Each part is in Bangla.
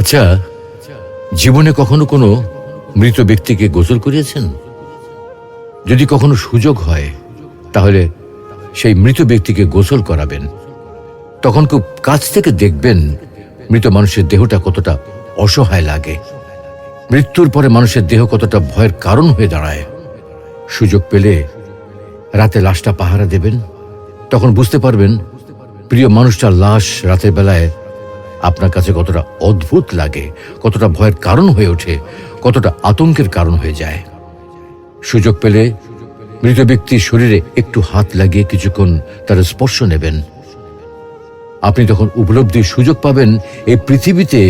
আচ্ছা, জীবনে কখনো কোনো মৃত ব্যক্তিকে গোসল করিয়েছেন? যদি কখনো সুযোগ হয় তাহলে সেই মৃত ব্যক্তিকে গোসল করাবেন। তখন খুব কাছ থেকে দেখবেন মৃত মানুষের দেহটা কতটা অসহায় লাগে, মৃত্যুর পরে মানুষের দেহ কতটা ভয়ের কারণ হয়ে দাঁড়ায়। সুযোগ পেলে রাতে লাশটা পাহারা দেবেন, তখন বুঝতে পারবেন প্রিয় মানুষটার লাশ রাতের বেলায় আপনার কাছে কতটা অদ্ভুত লাগে, কতটা ভয়ের কারণ হয়ে ওঠে, কতটা আতঙ্কের কারণ হয়ে যায়। সুযোগ পেলে মৃত ব্যক্তির শরীরে একটু হাত লাগিয়ে কিছুক্ষণ তার স্পর্শ নেবেন। আপনি তখন উপলব্ধির সুযোগ পাবেন এই পৃথিবীতে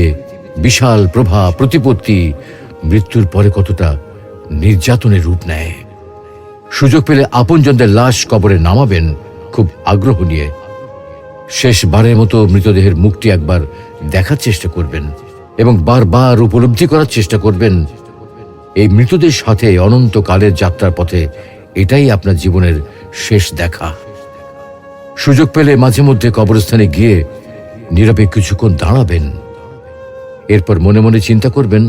বিশাল প্রভাব প্রতিপত্তি মৃত্যুর পরে কতটা নির্যাতনের রূপ নেয়। সুযোগ পেলে আপনজনদের লাশ কবরে নামাবেন খুব আগ্রহ নিয়ে। শেষবারের মতো মৃতদেহের মুখটি একবার দেখার চেষ্টা করবেন এবং বারবার উপলব্ধি করার চেষ্টা করবেন এই মৃতদের সাথে অনন্তকালের যাত্রার পথে এটাই আপনার জীবনের শেষ দেখা। সুযোগ পেলে মাঝে মধ্যে কবরস্থানে গিয়ে নীরবে কিছুক্ষণ দাঁড়াবেন। এরপর মনে মনে চিন্তা করবেন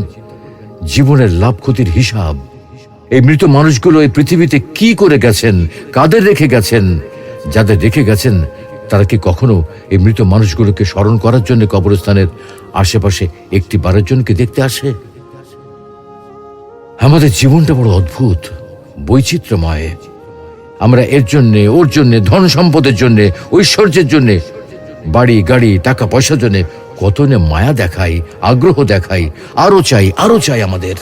জীবনের লাভ ক্ষতির হিসাব। এই মৃত মানুষগুলো এই পৃথিবীতে কি করে গেছেন, কাদের রেখে গেছেন। যাদের রেখে গেছেন তারা কি কখনো এই মৃত মানুষগুলোকে স্মরণ করার জন্য কবরস্থানের আশেপাশে একটি বারের জনকে দেখতে আসে? আমাদের জীবনটা বড় অদ্ভুত, বৈচিত্র্যময়। আমরা এর জন্যে ওর জন্যে, ধন সম্পদের জন্যে, ঐশ্বর্যের জন্যে, বাড়ি গাড়ি টাকা পয়সার জন্যে কত না মায়া দেখাই, আগ্রহ দেখাই, আরো চাই আমাদের।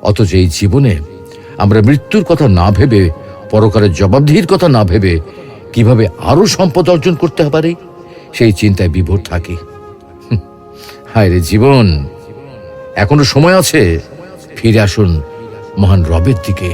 অথচ এই জীবনে আমরা মৃত্যুর কথা না ভেবে, পরকালের জবাবদিহির কথা না ভেবে কিভাবে আরো সম্পদ অর্জন করতে পারে সেই চিন্তায় বিভোর থাকি। হায় রে জীবন, এখনো সময় আছে, ফিরে আসুন মহান রবের দিকে।